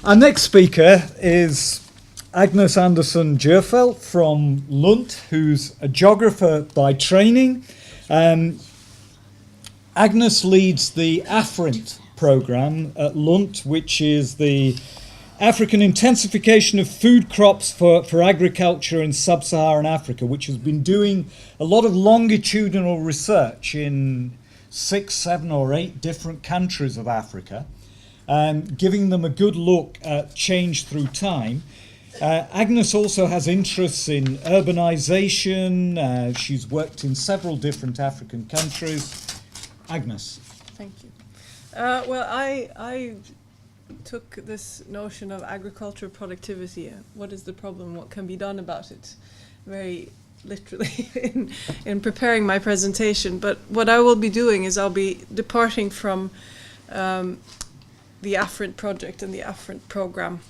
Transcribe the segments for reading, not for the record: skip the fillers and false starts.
Our next speaker is Agnes Andersson Djurfeldt from Lund, who's a geographer by training. Agnes leads the AFRINT program at Lund, which is the African Intensification of Food Crops for Agriculture in Sub-Saharan Africa, which has been doing a lot of longitudinal research in 6, 7 or 8 different countries of Africa, giving them a good look at change through time. Agnes also has interests in urbanization. She's worked in several different African countries. Agnes. Thank you. Well, I took this notion of agricultural productivity. What is the problem? What can be done about it? Very literally in preparing my presentation. But what I will be doing is I'll be departing from the AFRINT project and the AFRINT program,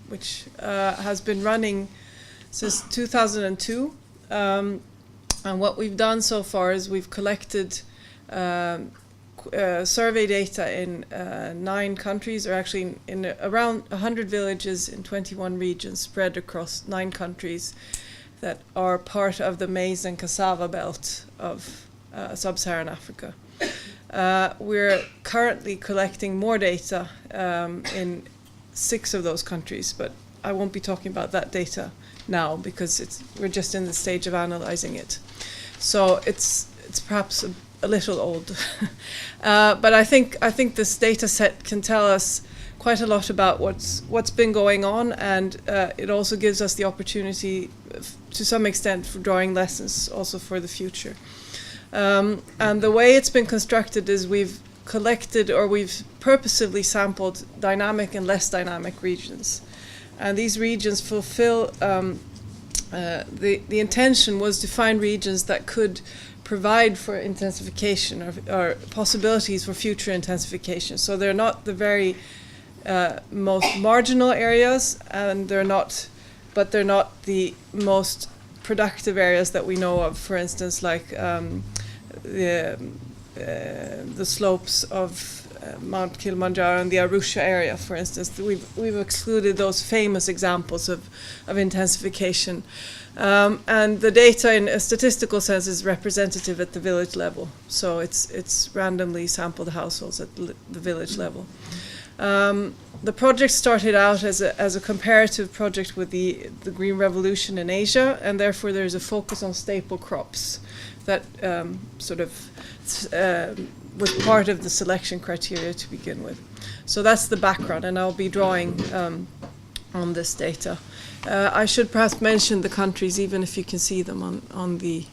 which has been running since 2002. And what we've done so far is we've collected survey data in 9 countries, or actually in around 100 villages in 21 regions spread across 9 countries that are part of the maize and cassava belt of sub-Saharan Africa. We're currently collecting more data in 6 of those countries, but I won't be talking about that data now because we're just in the stage of analyzing it. So it's perhaps a little old, but I think this data set can tell us quite a lot about what's been going on, and it also gives us the opportunity, to some extent, for drawing lessons also for the future. And the way it's been constructed is we've collected, or we've purposively sampled, dynamic and less dynamic regions, and these regions fulfill the intention was to find regions that could provide for intensification or possibilities for future intensification. So they're not the very most marginal areas, and they're not the most productive areas that we know of. For instance, like the slopes of Mount Kilimanjaro and the Arusha area, for instance. We've excluded those famous examples of intensification. And the data in a statistical sense is representative at the village level. So it's randomly sampled households at the village level. The project started out as a comparative project with the Green Revolution in Asia, and therefore there's a focus on staple crops that was part of the selection criteria to begin with. So that's the background, and I'll be drawing on this data. I should perhaps mention the countries, even if you can see them on the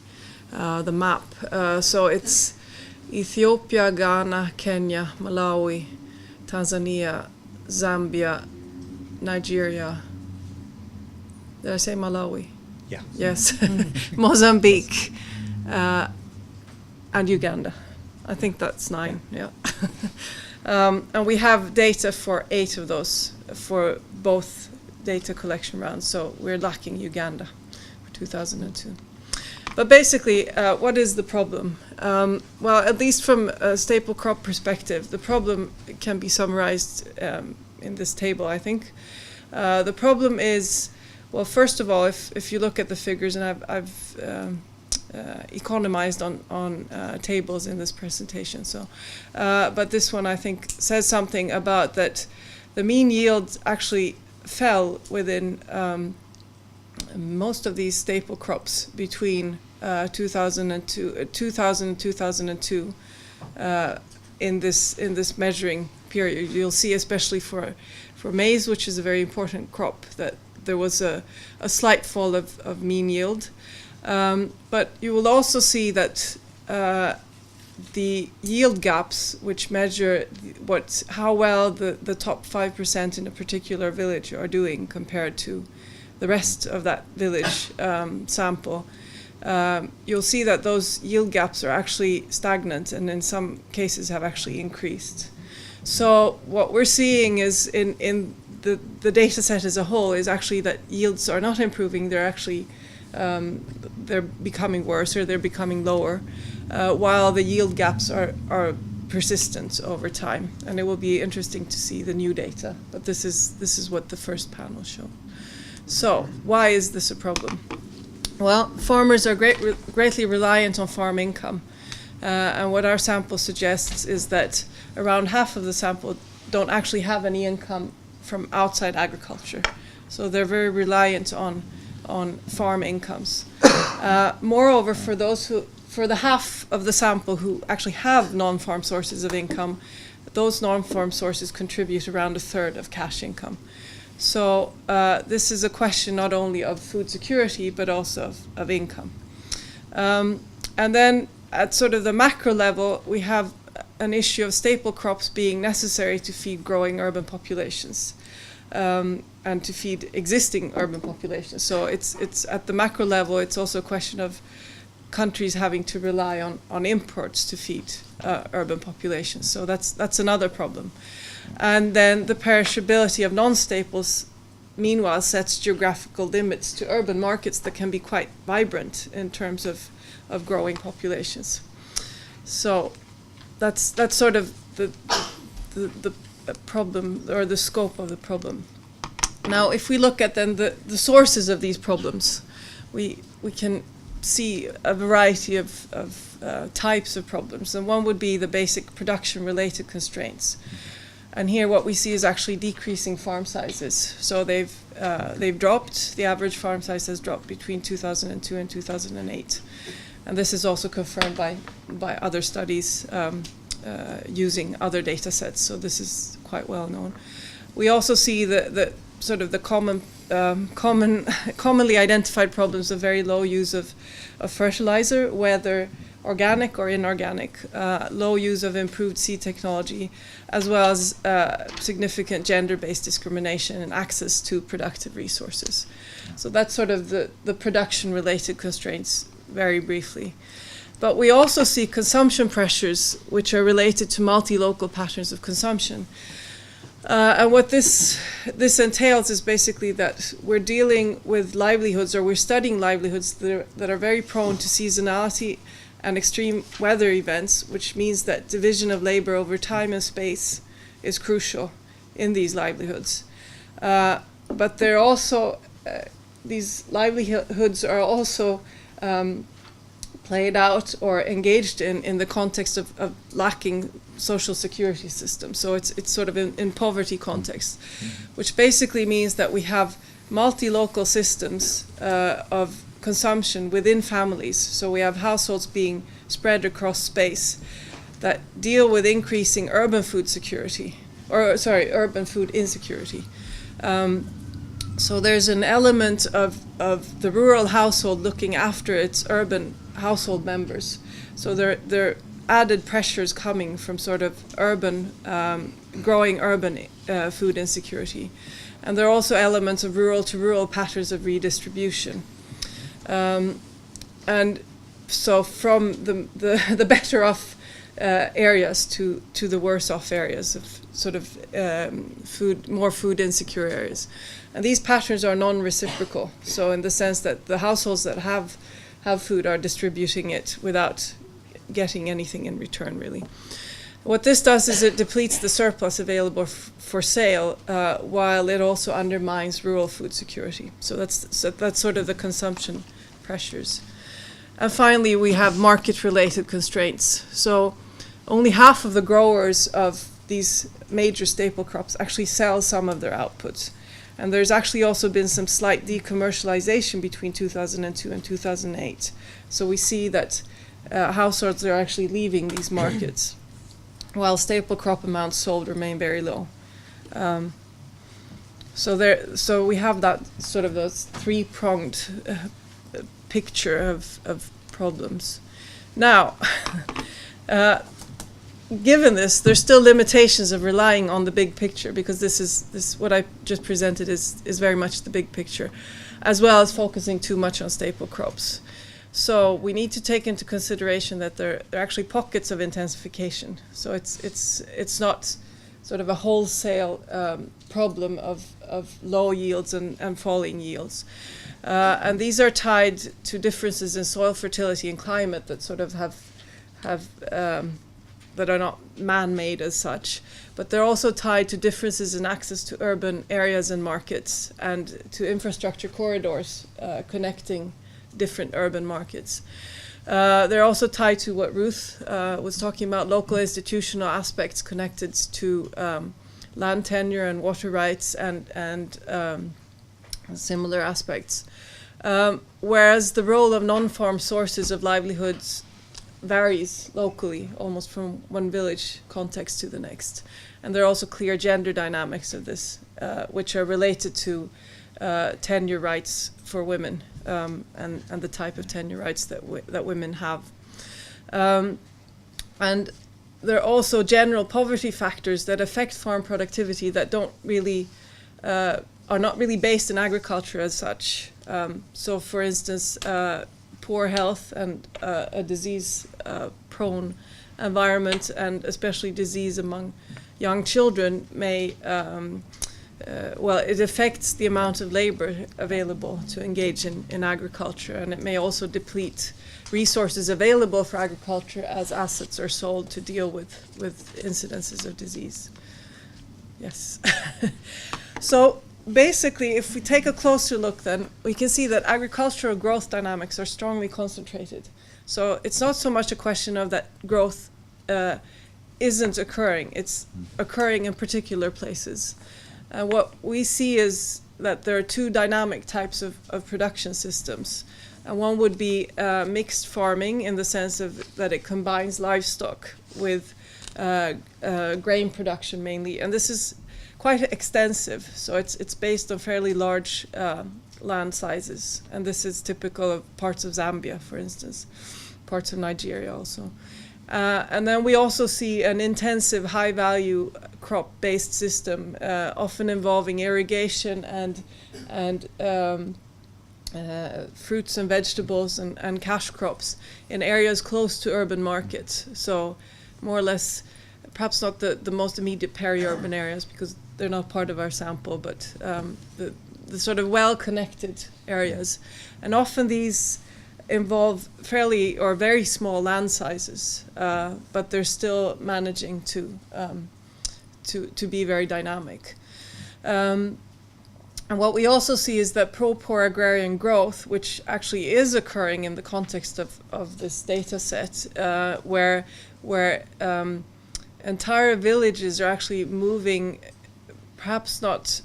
map. So it's Ethiopia, Ghana, Kenya, Malawi, Tanzania, Zambia, Nigeria. Did I say Malawi? Yeah. Yes. Mozambique, and Uganda. I think that's 9, yeah. And we have data for 8 of those for both data collection rounds, so we're lacking Uganda for 2002. But basically, what is the problem? Well, at least from a staple crop perspective, the problem can be summarized in this table, I think. The problem is, well, first of all, if you look at the figures, and I've economized on tables in this presentation. So, but this one I think says something about that the mean yield actually fell within most of these staple crops between 2000 and 2002 in this measuring period. You'll see, especially for maize, which is a very important crop, that there was a slight fall of mean yield. But you will also see that the yield gaps, which measure how well the top 5% in a particular village are doing compared to the rest of that village sample, you'll see that those yield gaps are actually stagnant, and in some cases have actually increased. So what we're seeing is in the data set as a whole is actually that yields are not improving. They're actually they're becoming worse, or they're becoming lower, while the yield gaps are persistent over time, and it will be interesting to see the new data. But this is what the first panel showed. So why is this a problem? Well, farmers are greatly reliant on farm income, and what our sample suggests is that around half of the sample don't actually have any income from outside agriculture. So they're very reliant on farm incomes. Moreover, for the half of the sample who actually have non-farm sources of income, those non-farm sources contribute around a third of cash income. So this is a question not only of food security, but also of income. And then at sort of the macro level, we have an issue of staple crops being necessary to feed growing urban populations. And to feed existing urban populations. So it's at the macro level, it's also a question of countries having to rely on imports to feed urban populations. So that's another problem. And then the perishability of non-staples, meanwhile, sets geographical limits to urban markets that can be quite vibrant in terms of growing populations. So that's sort of the problem, or the scope of the problem. Now, if we look at then the sources of these problems, we can see a variety of types of problems. And one would be the basic production-related constraints. And here what we see is actually decreasing farm sizes. So they've dropped. The average farm size has dropped between 2002 and 2008. And this is also confirmed by other studies using other data sets. So this is quite well known. We also see the sort of the commonly identified problems of very low use of fertilizer, whether organic or inorganic, low use of improved seed technology, as well as significant gender-based discrimination and access to productive resources. So that's sort of the production-related constraints, very briefly. But we also see consumption pressures, which are related to multi-local patterns of consumption. And what this entails is basically that we're dealing with livelihoods, or we're studying livelihoods that are very prone to seasonality and extreme weather events, which means that division of labor over time and space is crucial in these livelihoods. But they're also, these livelihoods are also played out or engaged in the context of lacking social security system. So it's sort of in poverty context, which basically means that we have multi-local systems of consumption within families. So we have households being spread across space that deal with increasing urban food security, urban food insecurity. So there's an element of the rural household looking after its urban household members. So there added pressures coming from sort of urban, growing urban food insecurity. And there are also elements of rural to rural patterns of redistribution. And so from the better off areas to the worse off areas of sort of more food insecure areas. And these patterns are non-reciprocal. So in the sense that the households that have food are distributing it without getting anything in return, really. What this does is it depletes the surplus available for sale, while it also undermines rural food security. So that's sort of the consumption pressures. And finally, we have market-related constraints. So only half of the growers of these major staple crops actually sell some of their outputs. And there's actually also been some slight decommercialization between 2002 and 2008. So we see that households are actually leaving these markets, while staple crop amounts sold remain very low. So we have that sort of those three-pronged picture of problems. Now, given this, there's still limitations of relying on the big picture, because this what I just presented is very much the big picture, as well as focusing too much on staple crops. So we need to take into consideration that there are actually pockets of intensification. So it's not sort of a wholesale problem of low yields and falling yields. And these are tied to differences in soil fertility and climate that sort of have that are not man-made as such, but they're also tied to differences in access to urban areas and markets, and to infrastructure corridors connecting different urban markets. They're also tied to what Ruth was talking about, local institutional aspects connected to land tenure and water rights and similar aspects. Whereas the role of non-farm sources of livelihoods varies locally, almost from one village context to the next. And there are also clear gender dynamics of this, which are related to tenure rights for women, and the type of tenure rights that women have. And there are also general poverty factors that affect farm productivity that don't really are not really based in agriculture as such. So, for instance, poor health and a disease-prone environment, and especially disease among young children, may it affects the amount of labor available to engage in agriculture, and it may also deplete resources available for agriculture as assets are sold to deal with incidences of disease. Yes. So basically, if we take a closer look, then we can see that agricultural growth dynamics are strongly concentrated. So it's not so much a question of that growth isn't occurring, it's occurring in particular places. What we see is that there are two dynamic types of production systems. And one would be mixed farming, in the sense of that it combines livestock with grain production mainly. And this is quite extensive, so it's based on fairly large land sizes. And this is typical of parts of Zambia, for instance, parts of Nigeria also. And then we also see an intensive high-value crop-based system, often involving irrigation and fruits and vegetables and cash crops in areas close to urban markets. So more or less, perhaps not the most immediate peri-urban areas, because they're not part of our sample, but the sort of well-connected areas. And often these involve fairly or very small land sizes, but they're still managing to be very dynamic. And what we also see is that pro-poor agrarian growth, which actually is occurring in the context of this data set, where entire villages are actually moving, perhaps not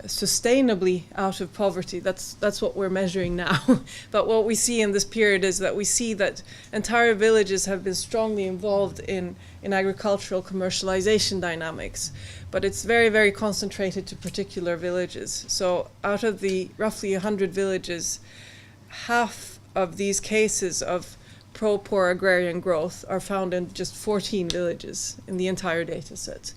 sustainably out of poverty. That's what we're measuring now. But what we see in this period is that we see that entire villages have been strongly involved in agricultural commercialization dynamics. But it's very, very concentrated to particular villages. So out of the roughly 100 villages, half of these cases of pro-poor agrarian growth are found in just 14 villages in the entire data set.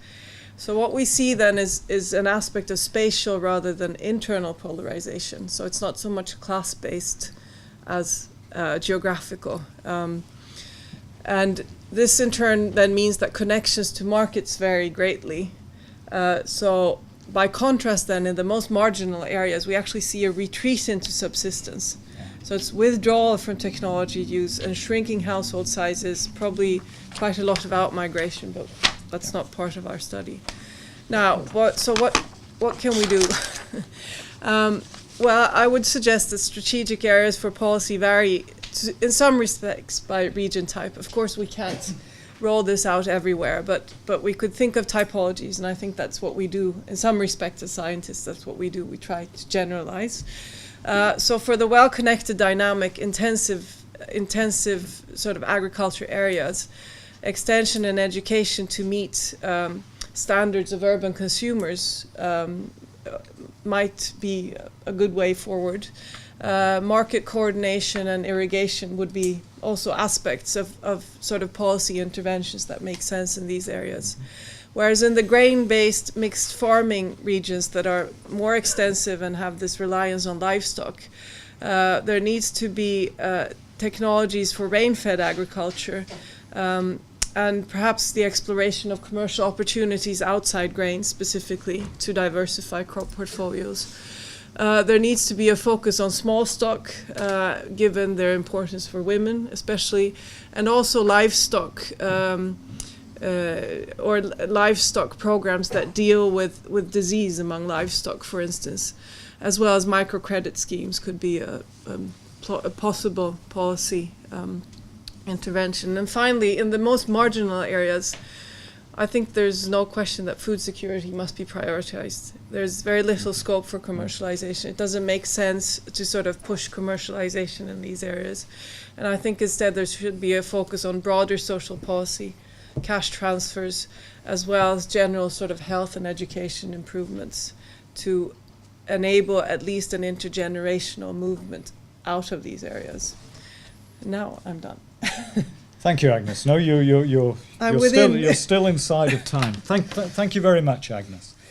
So what we see then is an aspect of spatial rather than internal polarization. So it's not so much class-based as geographical. And this in turn then means that connections to markets vary greatly. So by contrast then, in the most marginal areas, we actually see a retreat into subsistence. So it's withdrawal from technology use and shrinking household sizes, probably quite a lot of out-migration, but that's not part of our study. Now, what can we do? Well, I would suggest that strategic areas for policy vary in some respects by region type. Of course, we can't roll this out everywhere, but we could think of typologies, and I think that's what we do in some respects as scientists. That's what we do. We try to generalize. So for the well-connected, dynamic, intensive sort of agriculture areas, extension and education to meet standards of urban consumers might be a good way forward. Market coordination and irrigation would be also aspects of sort of policy interventions that make sense in these areas. Whereas in the grain-based mixed farming regions that are more extensive and have this reliance on livestock, there needs to be technologies for rain-fed agriculture, and perhaps the exploration of commercial opportunities outside grain specifically to diversify crop portfolios. There needs to be a focus on small stock, given their importance for women especially, and also livestock, or livestock programs that deal with disease among livestock, for instance, as well as microcredit schemes could be a possible policy intervention. And finally, in the most marginal areas, I think there's no question that food security must be prioritized. There's very little scope for commercialization. It doesn't make sense to sort of push commercialization in these areas. And I think instead there should be a focus on broader social policy, cash transfers, as well as general sort of health and education improvements to enable at least an intergenerational movement out of these areas. Now I'm done. Thank you, Agnes. No, you're still inside of time. Thank you very much, Agnes.